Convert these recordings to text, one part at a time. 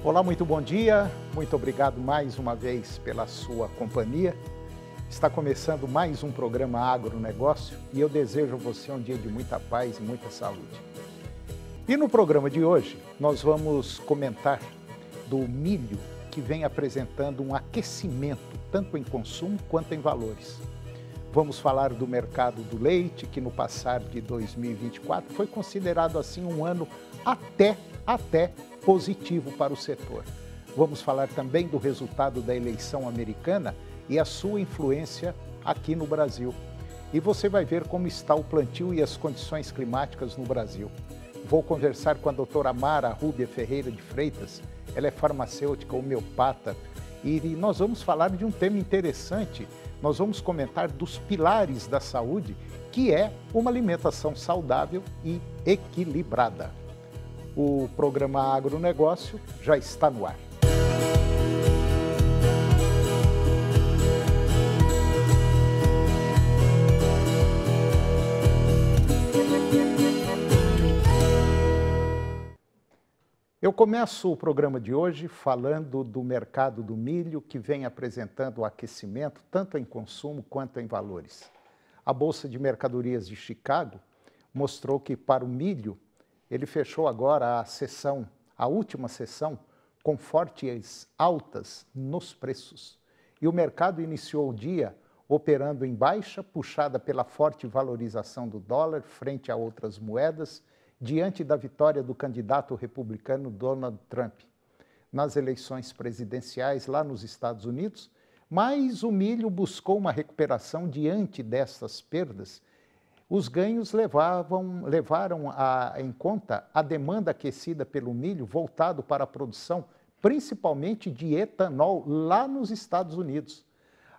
Olá, muito bom dia, muito obrigado mais uma vez pela sua companhia. Está começando mais um programa Agronegócio e eu desejo a você um dia de muita paz e muita saúde. E no programa de hoje nós vamos comentar do milho que vem apresentando um aquecimento tanto em consumo quanto em valores. Vamos falar do mercado do leite, que no passar de 2024 foi considerado assim um ano até positivo para o setor. Vamos falar também do resultado da eleição americana e a sua influência aqui no Brasil. E você vai ver como está o plantio e as condições climáticas no Brasil. Vou conversar com a doutora Mara Rúbia Ferreira de Freitas, ela é farmacêutica, homeopata, e nós vamos falar de um tema interessante. Nós vamos comentar dos pilares da saúde, que é uma alimentação saudável e equilibrada. O programa Agronegócio já está no ar. Eu começo o programa de hoje falando do mercado do milho, que vem apresentando o aquecimento tanto em consumo quanto em valores. A Bolsa de Mercadorias de Chicago mostrou que para o milho ele fechou agora a última sessão, com fortes altas nos preços. E o mercado iniciou o dia operando em baixa, puxada pela forte valorização do dólar frente a outras moedas, diante da vitória do candidato republicano Donald Trump nas eleições presidenciais lá nos Estados Unidos, mas o milho buscou uma recuperação diante dessas perdas. Os ganhos levaram em conta a demanda aquecida pelo milho voltado para a produção, principalmente de etanol, lá nos Estados Unidos.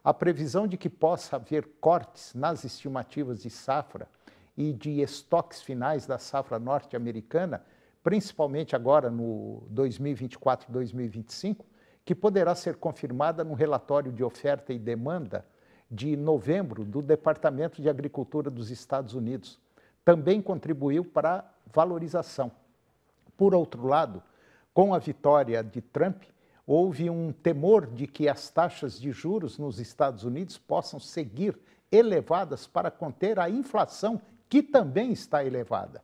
A previsão de que possa haver cortes nas estimativas de safra e de estoques finais da safra norte-americana, principalmente agora no 2024 e 2025, que poderá ser confirmada no relatório de oferta e demanda de novembro do Departamento de Agricultura dos Estados Unidos, também contribuiu para a valorização. Por outro lado, com a vitória de Trump, houve um temor de que as taxas de juros nos Estados Unidos possam seguir elevadas para conter a inflação, que também está elevada.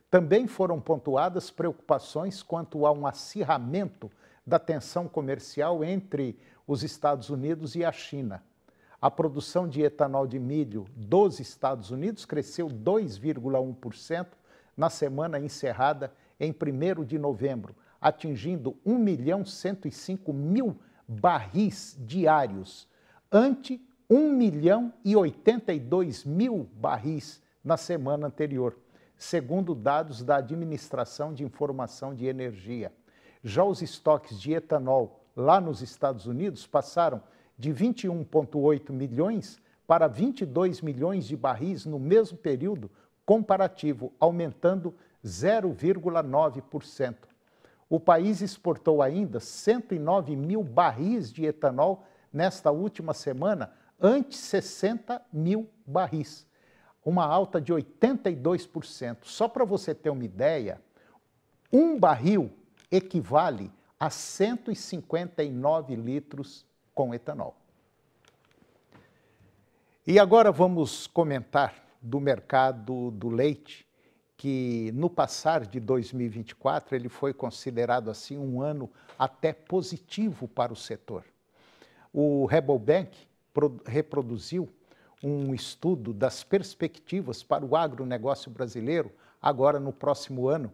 Também foram pontuadas preocupações quanto a um acirramento da tensão comercial entre os Estados Unidos e a China. A produção de etanol de milho dos Estados Unidos cresceu 2,1% na semana encerrada em 1º de novembro, atingindo 1.105.000 barris diários, ante 1.082.000 barris na semana anterior, segundo dados da Administração de Informação de Energia. Já os estoques de etanol lá nos Estados Unidos passaram de 21,8 milhões para 22 milhões de barris no mesmo período comparativo, aumentando 0,9%. O país exportou ainda 109.000 barris de etanol nesta última semana, ante 60.000 barris, uma alta de 82%. Só para você ter uma ideia, um barril equivale a 159 litros com etanol. E agora vamos comentar do mercado do leite, que no passar de 2024 ele foi considerado assim um ano até positivo para o setor. O Rabobank reproduziu um estudo das perspectivas para o agronegócio brasileiro agora no próximo ano.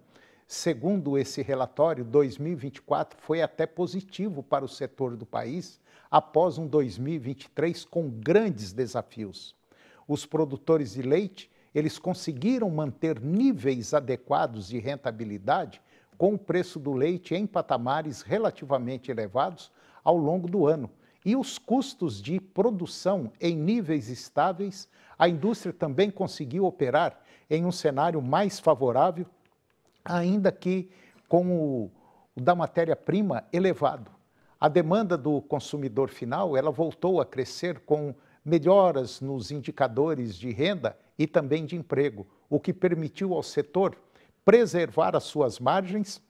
Segundo esse relatório, 2024 foi até positivo para o setor do país, após um 2023 com grandes desafios. Os produtores de leite, eles conseguiram manter níveis adequados de rentabilidade com o preço do leite em patamares relativamente elevados ao longo do ano. E os custos de produção em níveis estáveis, a indústria também conseguiu operar em um cenário mais favorável, ainda que com o da matéria-prima elevado. A demanda do consumidor final, ela voltou a crescer com melhoras nos indicadores de renda e também de emprego, o que permitiu ao setor preservar as suas margens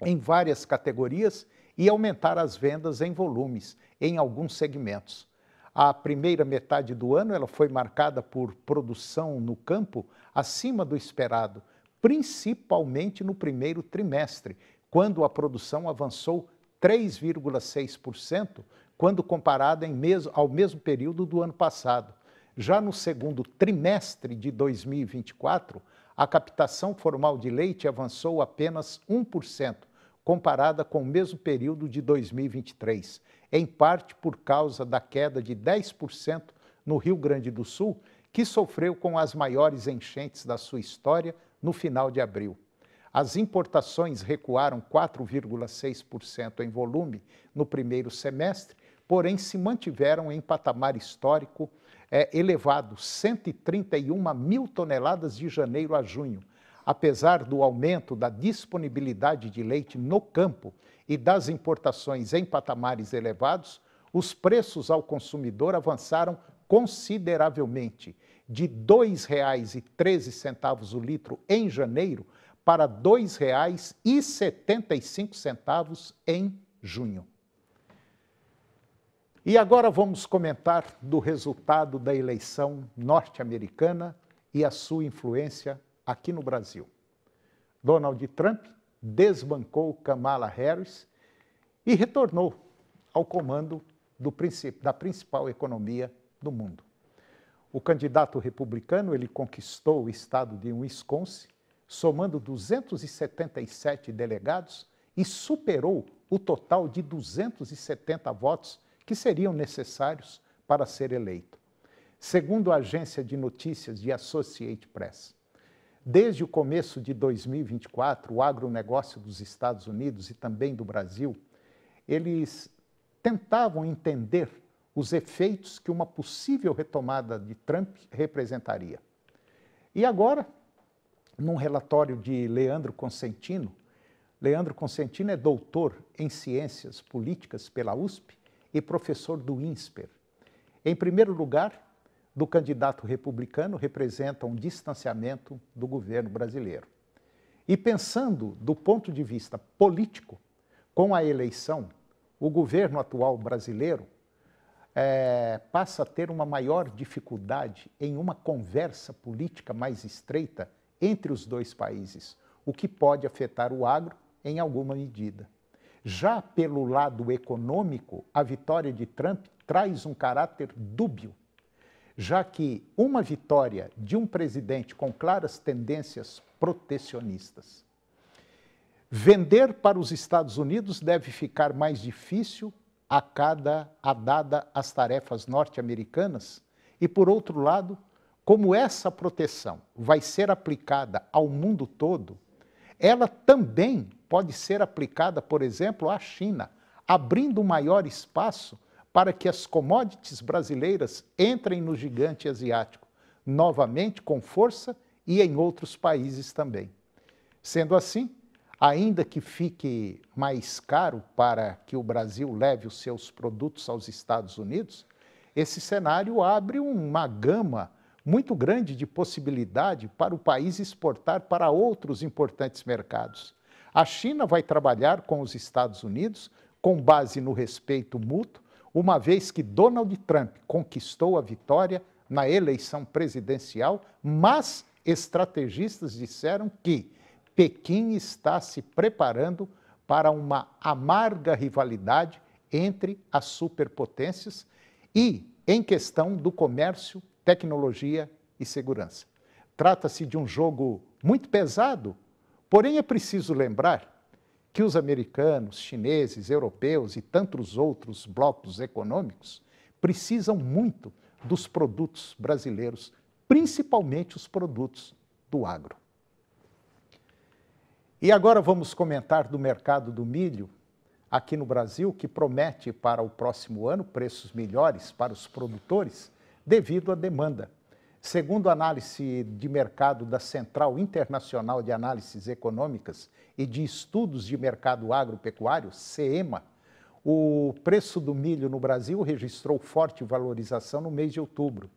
em várias categorias e aumentar as vendas em volumes em alguns segmentos. A primeira metade do ano ela foi marcada por produção no campo acima do esperado, principalmente no primeiro trimestre, quando a produção avançou 3,6%, quando comparada ao mesmo período do ano passado. Já no segundo trimestre de 2024, a captação formal de leite avançou apenas 1%, comparada com o mesmo período de 2023, em parte por causa da queda de 10% no Rio Grande do Sul, que sofreu com as maiores enchentes da sua história no final de abril. As importações recuaram 4,6% em volume no primeiro semestre, porém se mantiveram em patamar histórico elevado, 131 mil toneladas de janeiro a junho. Apesar do aumento da disponibilidade de leite no campo e das importações em patamares elevados, os preços ao consumidor avançaram consideravelmente, de R$ 2,13 o litro em janeiro para R$ 2,75 em junho. E agora vamos comentar do resultado da eleição norte-americana e a sua influência aqui no Brasil. Donald Trump desbancou Kamala Harris e retornou ao comando da principal economia do mundo. O candidato republicano ele conquistou o estado de Wisconsin, somando 277 delegados e superou o total de 270 votos que seriam necessários para ser eleito. Segundo a agência de notícias de Associated Press, desde o começo de 2024, o agronegócio dos Estados Unidos e também do Brasil, eles tentavam entender os efeitos que uma possível retomada de Trump representaria. E agora, num relatório de Leandro Consentino é doutor em Ciências Políticas pela USP e professor do INSPER. Em primeiro lugar, do candidato republicano representa um distanciamento do governo brasileiro. E pensando do ponto de vista político, com a eleição, o governo atual brasileiro passa a ter uma maior dificuldade em uma conversa política mais estreita entre os dois países, o que pode afetar o agro em alguma medida. Já pelo lado econômico, a vitória de Trump traz um caráter dúbio, já que uma vitória de um presidente com claras tendências protecionistas. Vender para os Estados Unidos deve ficar mais difícil dada as tarefas norte-americanas e, por outro lado, como essa proteção vai ser aplicada ao mundo todo, ela também pode ser aplicada, por exemplo, à China, abrindo maior espaço para que as commodities brasileiras entrem no gigante asiático, novamente com força e em outros países também. Sendo assim, ainda que fique mais caro para que o Brasil leve os seus produtos aos Estados Unidos, esse cenário abre uma gama muito grande de possibilidade para o país exportar para outros importantes mercados. A China vai trabalhar com os Estados Unidos com base no respeito mútuo, uma vez que Donald Trump conquistou a vitória na eleição presidencial, mas estrategistas disseram que Pequim está se preparando para uma amarga rivalidade entre as superpotências e em questão do comércio, tecnologia e segurança. Trata-se de um jogo muito pesado, porém é preciso lembrar que os americanos, chineses, europeus e tantos outros blocos econômicos precisam muito dos produtos brasileiros, principalmente os produtos do agro. E agora vamos comentar do mercado do milho aqui no Brasil, que promete para o próximo ano preços melhores para os produtores devido à demanda. Segundo a análise de mercado da Central Internacional de Análises Econômicas e de Estudos de Mercado Agropecuário, CEMA, o preço do milho no Brasil registrou forte valorização no mês de outubro.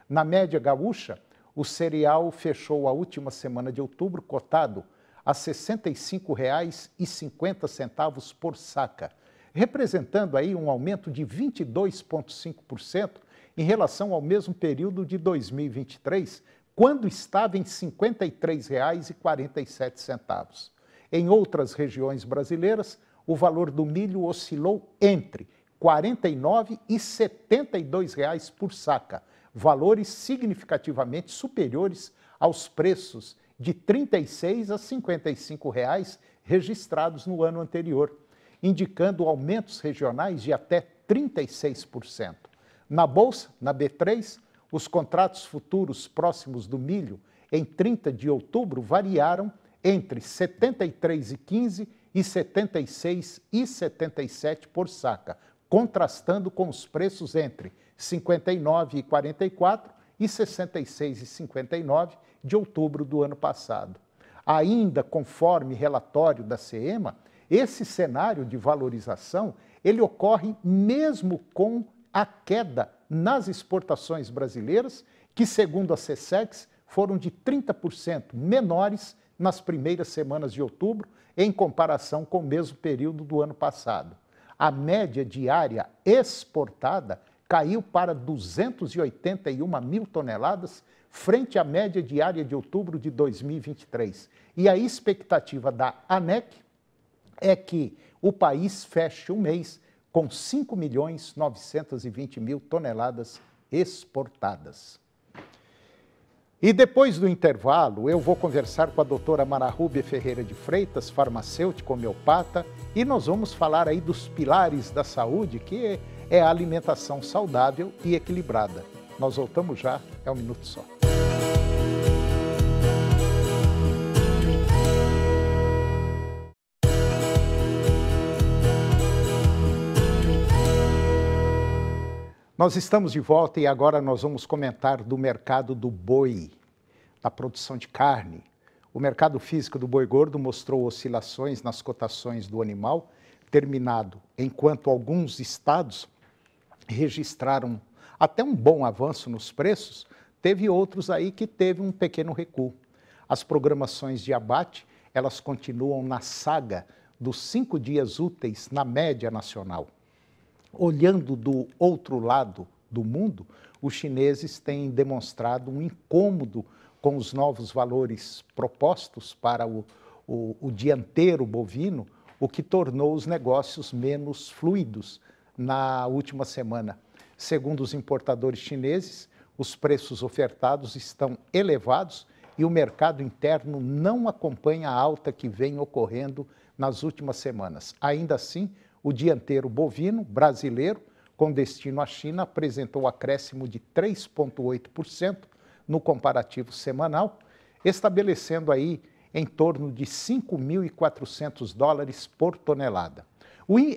Na média gaúcha, o cereal fechou a última semana de outubro cotado a R$ 65,50 por saca, representando aí um aumento de 22,5% em relação ao mesmo período de 2023, quando estava em R$ 53,47. Em outras regiões brasileiras, o valor do milho oscilou entre R$ 49 e R$ 72 por saca, valores significativamente superiores aos preços de R$ 36 a R$ 55 registrados no ano anterior, indicando aumentos regionais de até 36%. Na Bolsa, na B3, os contratos futuros próximos do milho em 30 de outubro variaram entre R$ 73,15 e R$ 76,77 por saca, contrastando com os preços entre R$ 59,44 e R$ 66,59 de outubro do ano passado. Ainda conforme relatório da CEMA, esse cenário de valorização, ele ocorre mesmo com a queda nas exportações brasileiras, que segundo a SECEX foram de 30% menores nas primeiras semanas de outubro, em comparação com o mesmo período do ano passado. A média diária exportada caiu para 281 mil toneladas, frente à média diária de outubro de 2023. E a expectativa da ANEC é que o país feche o mês com 5.920.000 toneladas exportadas. E depois do intervalo, eu vou conversar com a doutora Mara Rúbia Ferreira de Freitas, farmacêutica homeopata, e nós vamos falar aí dos pilares da saúde, que é a alimentação saudável e equilibrada. Nós voltamos já, é um minuto só. Nós estamos de volta e agora nós vamos comentar do mercado do boi, da produção de carne. O mercado físico do boi gordo mostrou oscilações nas cotações do animal, terminado enquanto alguns estados registraram até um bom avanço nos preços, teve outros aí que teve um pequeno recuo. As programações de abate, elas continuam na saga dos 5 dias úteis na média nacional. Olhando do outro lado do mundo, os chineses têm demonstrado um incômodo com os novos valores propostos para o dianteiro bovino, o que tornou os negócios menos fluidos na última semana. Segundo os importadores chineses, os preços ofertados estão elevados e o mercado interno não acompanha a alta que vem ocorrendo nas últimas semanas. Ainda assim, o dianteiro bovino brasileiro, com destino à China, apresentou acréscimo de 3,8% no comparativo semanal, estabelecendo aí em torno de 5.400 dólares por tonelada.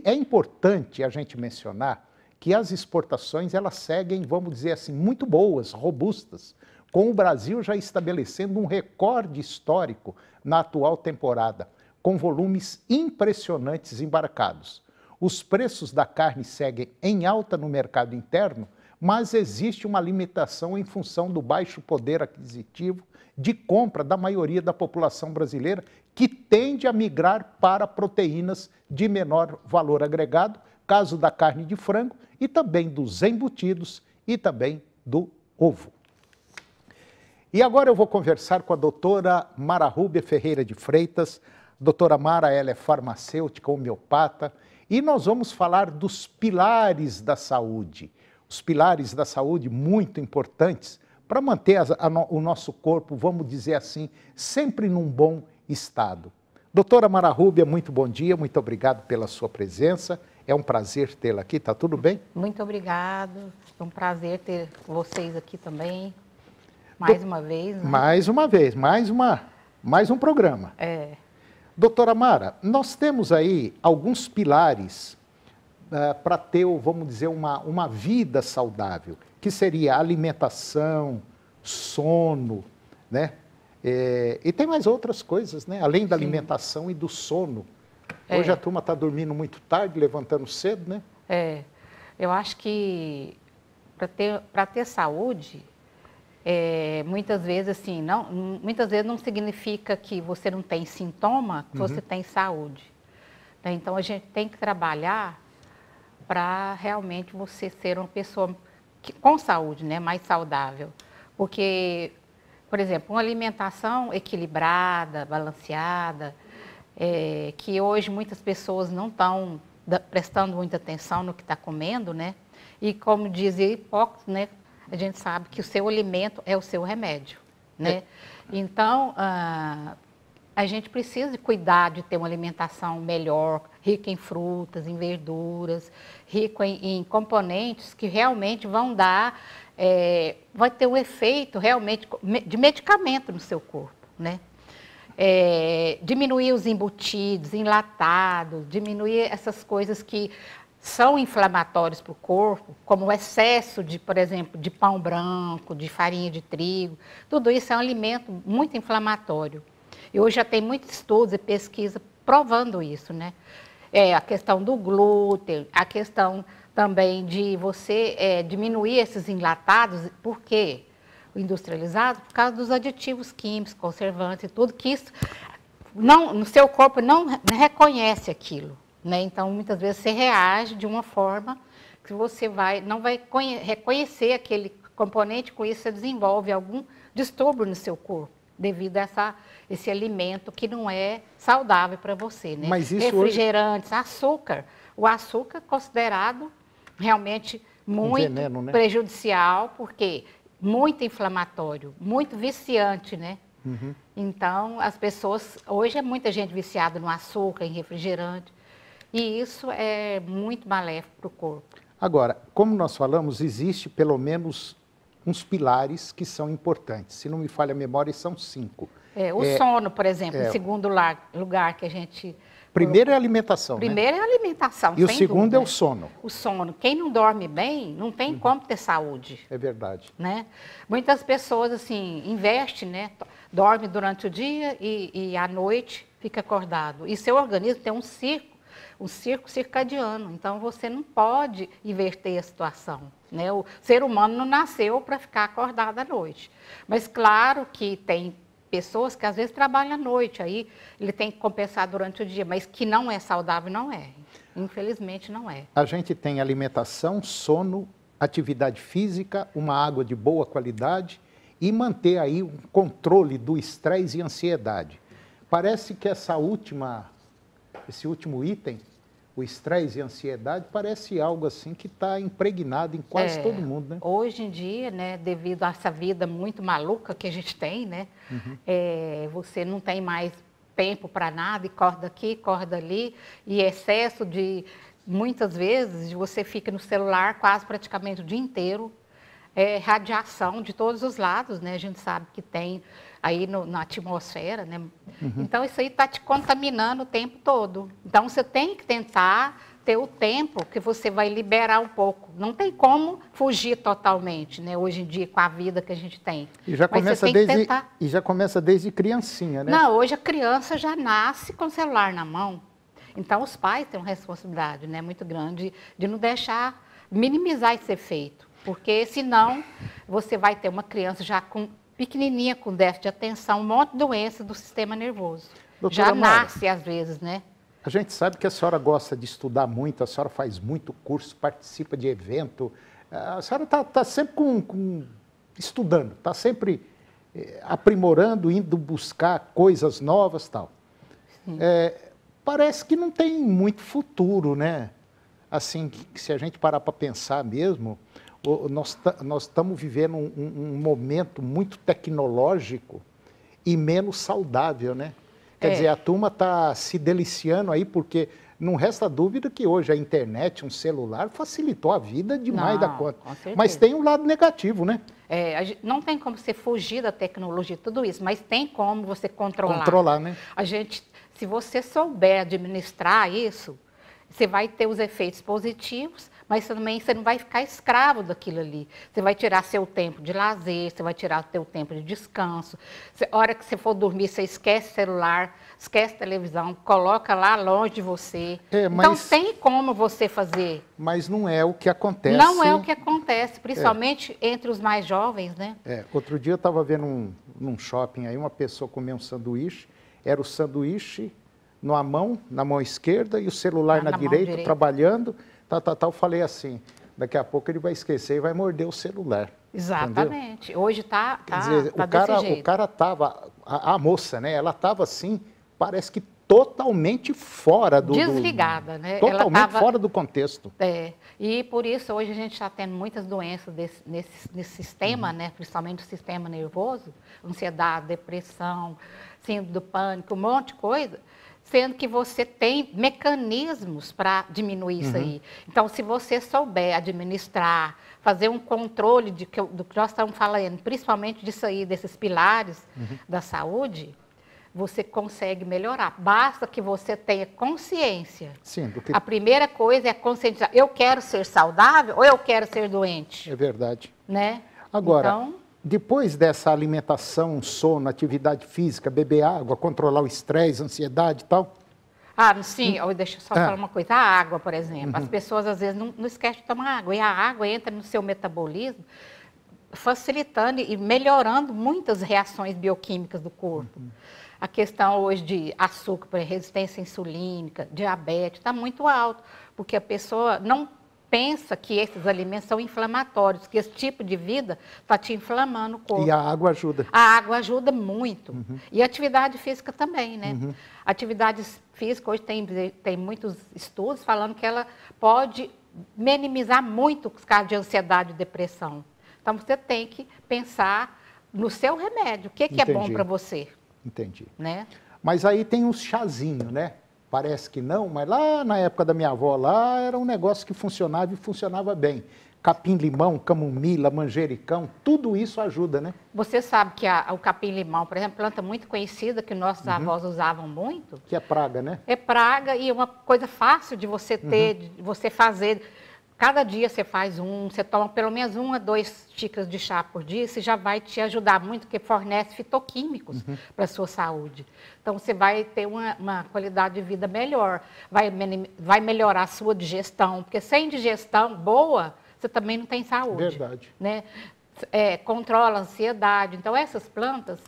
É importante a gente mencionar que as exportações elas seguem, vamos dizer assim, muito boas, robustas, com o Brasil já estabelecendo um recorde histórico na atual temporada, com volumes impressionantes embarcados. Os preços da carne seguem em alta no mercado interno, mas existe uma limitação em função do baixo poder aquisitivo de compra da maioria da população brasileira, que tende a migrar para proteínas de menor valor agregado, caso da carne de frango e também dos embutidos e também do ovo. E agora eu vou conversar com a doutora Mara Rúbia Ferreira de Freitas. Doutora Mara, ela é farmacêutica, homeopata, e nós vamos falar dos pilares da saúde. Os pilares da saúde muito importantes para manter o nosso corpo, vamos dizer assim, sempre num bom estado. Doutora Mara Rúbia, muito bom dia, muito obrigado pela sua presença. É um prazer tê-la aqui, tá tudo bem? Muito obrigado, é um prazer ter vocês aqui também, mais uma vez. Né? Mais uma vez, mais um programa. Doutora Mara, nós temos aí alguns pilares para ter, vamos dizer, uma vida saudável, que seria alimentação, sono, né? E tem mais outras coisas, né? Além da alimentação e do sono. Hoje a turma está dormindo muito tarde, levantando cedo, né? Eu acho que para ter saúde, muitas vezes assim, muitas vezes não significa que você não tem sintoma, que você tem saúde. Né? Então a gente tem que trabalhar para realmente você ser uma pessoa com saúde, né? Mais saudável. Porque, por exemplo, uma alimentação equilibrada, balanceada, que hoje muitas pessoas não estão prestando muita atenção no que está comendo, né? E como dizia Hipócrates, né? A gente sabe que o seu alimento é o seu remédio, né? Então, a gente precisa cuidar de ter uma alimentação melhor, rica em frutas, em verduras, rica em componentes que realmente vão dar, vai ter um efeito realmente de medicamento no seu corpo, né? Diminuir os embutidos, enlatados, diminuir essas coisas que são inflamatórios para o corpo, como o excesso de, por exemplo, de pão branco, de farinha de trigo. Tudo isso é um alimento muito inflamatório. E hoje já tem muitos estudos e pesquisa provando isso, né? A questão do glúten, a questão também de você diminuir esses enlatados, por quê? O industrializado, por causa dos aditivos químicos, conservantes e tudo, que isso no seu corpo não reconhece aquilo. Né? Então, muitas vezes você reage de uma forma que você não vai reconhecer aquele componente, com isso você desenvolve algum distúrbio no seu corpo, devido a esse alimento que não é saudável para você. Né? Mas isso refrigerantes, açúcar. O açúcar é considerado realmente muito veneno, né? prejudicial, porque muito inflamatório, muito viciante, né? Então, as pessoas, hoje é muita gente viciada no açúcar, em refrigerante. E isso é muito maléfico para o corpo. Agora, como nós falamos, existe pelo menos uns pilares que são importantes. Se não me falha a memória, são 5. O sono, por exemplo, em segundo lugar que a gente... Primeiro é a alimentação, Primeiro é a alimentação, E o sem segundo dúvida. é o sono. O sono. Quem não dorme bem, não tem como ter saúde. É verdade. Né? Muitas pessoas, assim, investem, né? Dorme durante o dia e à noite fica acordado. E seu organismo tem um ciclo circadiano, então você não pode inverter a situação. Né? O ser humano não nasceu para ficar acordado à noite. Mas claro que tem pessoas que às vezes trabalham à noite, aí ele tem que compensar durante o dia, mas que não é saudável, não é. Infelizmente não é. A gente tem alimentação, sono, atividade física, uma água de boa qualidade e manter aí um controle do estresse e ansiedade. Parece que esse último item, o estresse e a ansiedade, parece algo assim que está impregnado em quase todo mundo, né? Hoje em dia, né, devido a essa vida muito maluca que a gente tem, né, você não tem mais tempo para nada, e corre daqui, corre dali, e excesso de, muitas vezes, você fica no celular quase praticamente o dia inteiro, radiação de todos os lados, né, a gente sabe que tem aí na atmosfera, né? Então, isso aí está te contaminando o tempo todo. Então, você tem que tentar ter o tempo que você vai liberar um pouco. Não tem como fugir totalmente, né? Hoje em dia, com a vida que a gente tem. E já começa desde criancinha, né? Não, hoje a criança já nasce com o celular na mão. Então, os pais têm uma responsabilidade, né, muito grande de não deixar, minimizar esse efeito. Porque, senão, você vai ter uma criança já pequenininha, com déficit de atenção, um monte de doença do sistema nervoso. Doutora já Mara, nasce, às vezes, né? A gente sabe que a senhora gosta de estudar muito, a senhora faz muito curso, participa de evento. A senhora está sempre estudando, está sempre aprimorando, indo buscar coisas novas e tal. Parece que não tem muito futuro, né? Assim, que se a gente parar para pensar mesmo, nós estamos vivendo um momento muito tecnológico e menos saudável, né? Quer dizer, a turma está se deliciando aí, porque não resta dúvida que hoje a internet, um celular, facilitou a vida demais da conta. Mas tem um lado negativo, né? Não tem como você fugir da tecnologia, tudo isso, mas tem como você controlar. Controlar, né? Se você souber administrar isso, Você vai ter os efeitos positivos, mas também você não vai ficar escravo daquilo ali. Você vai tirar seu tempo de lazer, você vai tirar seu tempo de descanso. A hora que você for dormir, você esquece celular, esquece televisão, coloca lá longe de você. Então, tem como você fazer. Mas não é o que acontece. Não é o que acontece, principalmente entre os mais jovens, né? Outro dia eu estava vendo num shopping aí, uma pessoa comer um sanduíche, era o sanduíche na mão esquerda e o celular na direita, trabalhando. Eu falei assim, daqui a pouco ele vai esquecer e vai morder o celular. Exatamente. Entendeu? Hoje está desse jeito. O cara estava, a moça, né? Ela estava assim, parece que totalmente fora do... Desligada, né? Totalmente fora do contexto. E por isso hoje a gente está tendo muitas doenças nesse sistema, né? Principalmente o sistema nervoso, ansiedade, depressão, síndrome do pânico, um monte de coisa, sendo que você tem mecanismos para diminuir isso aí. Então, se você souber administrar, fazer um controle do que nós estamos falando, principalmente disso aí, desses pilares da saúde, você consegue melhorar. Basta que você tenha consciência. Sim, A primeira coisa é conscientizar. Eu quero ser saudável ou eu quero ser doente? É verdade. Né? Agora, então, depois dessa alimentação, sono, atividade física, beber água, controlar o estresse, ansiedade e tal... sim, deixa eu só falar uma coisa. A água, por exemplo. As pessoas, às vezes, não esquecem de tomar água. E a água entra no seu metabolismo, facilitando e melhorando muitas reações bioquímicas do corpo. A questão hoje de açúcar, resistência insulínica, diabetes, está muito alto, porque a pessoa não pensa que esses alimentos são inflamatórios, que esse tipo de vida está te inflamando o corpo. E a água ajuda. A água ajuda muito. E a atividade física também, né? Atividade física, hoje tem muitos estudos falando que ela pode minimizar muito os casos de ansiedade e depressão. Então, você tem que pensar no seu remédio. O que é bom para você? Entendi. Né? Mas aí tem uns chazinhos, né? Parece que não, mas lá na época da minha avó, lá era um negócio que funcionava e funcionava bem. Capim-limão, camomila, manjericão, tudo isso ajuda, né? Você sabe que o capim-limão, por exemplo, planta muito conhecida que nossos avós usavam muito. Que é praga, né? É praga e uma coisa fácil de você ter, de você fazer. Cada dia você faz você toma pelo menos 1 a 2 xícaras de chá por dia, isso já vai te ajudar muito, porque fornece fitoquímicos para a sua saúde. Então, você vai ter uma qualidade de vida melhor, vai melhorar a sua digestão, porque sem digestão boa, você também não tem saúde. Verdade. Né? Controla a ansiedade. Então, essas plantas,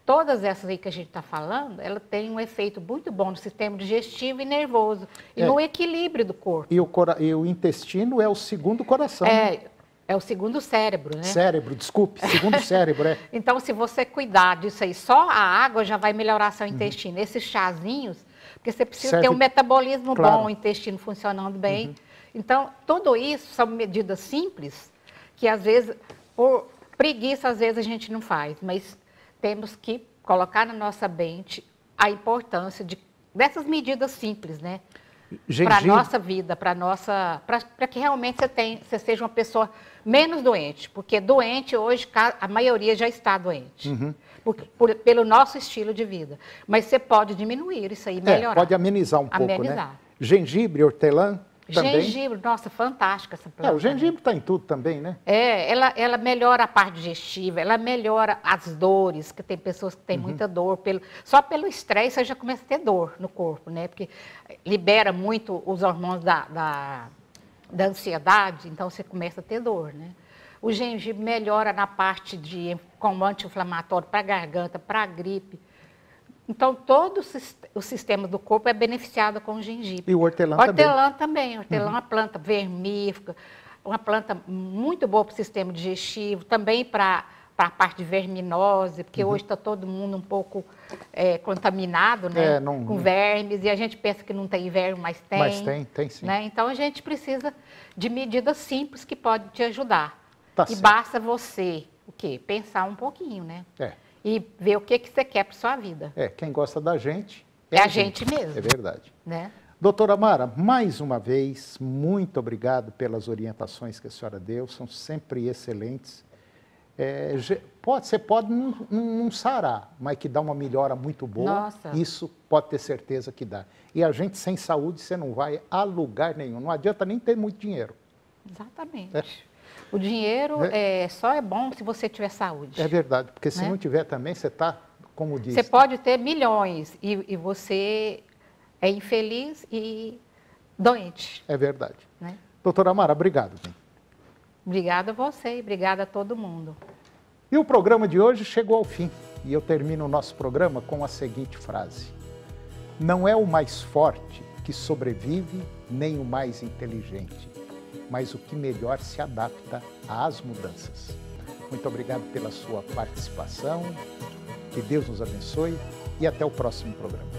todas essas aí que a gente está falando, ela tem um efeito muito bom no sistema digestivo e nervoso e no equilíbrio do corpo. E o intestino é o segundo coração. É o segundo cérebro, né? Cérebro, desculpe, segundo cérebro, Então, se você cuidar disso aí, só a água já vai melhorar seu intestino. Esses chazinhos, porque você precisa ter um metabolismo bom, o intestino funcionando bem. Então, tudo isso são medidas simples que, às vezes, por preguiça, às vezes a gente não faz, mas temos que colocar na nossa mente a importância dessas medidas simples, né? Para a nossa vida, para que realmente você seja uma pessoa menos doente, porque doente hoje, a maioria já está doente, pelo nosso estilo de vida. Mas você pode diminuir isso aí, melhorar. Pode amenizar um pouco, né? Gengibre, hortelã. Também. Gengibre, nossa, fantástica essa planta. O gengibre está em tudo também, né? Ela melhora a parte digestiva, ela melhora as dores, que tem pessoas que têm muita dor. Só pelo estresse você já começa a ter dor no corpo, né? Porque libera muito os hormônios da ansiedade, então você começa a ter dor, né? O gengibre melhora na parte como anti-inflamatório para a garganta, para a gripe. Então, todo o sistema do corpo é beneficiado com o gengibre. E o hortelã também. Hortelã também. Hortelã é uma planta vermífuga, uma planta muito boa para o sistema digestivo, também para a parte de verminose, porque hoje está todo mundo um pouco contaminado, né? Com vermes, e a gente pensa que não tem verme, mas tem. Mas tem sim. Né? Então, a gente precisa de medidas simples que podem te ajudar. Tá e certo. basta você, pensar um pouquinho, né? E ver o que você quer para sua vida. Quem gosta da gente... É a gente mesmo. É verdade. Né? Doutora Mara, mais uma vez, muito obrigado pelas orientações que a senhora deu, são sempre excelentes. Você pode não sarar, mas que dá uma melhora muito boa, Nossa. isso pode ter certeza que dá. E a gente sem saúde, você não vai a lugar nenhum. Não adianta nem ter muito dinheiro. Exatamente. O dinheiro só é bom se você tiver saúde. É verdade, porque se não tiver também, você está, como diz... Você pode ter milhões e você é infeliz e doente. É verdade. Né? Doutora Amara, obrigado. Obrigada a você e obrigada a todo mundo. E o programa de hoje chegou ao fim. E eu termino o nosso programa com a seguinte frase: não é o mais forte que sobrevive, nem o mais inteligente, mas o que melhor se adapta às mudanças. Muito obrigado pela sua participação, que Deus nos abençoe e até o próximo programa.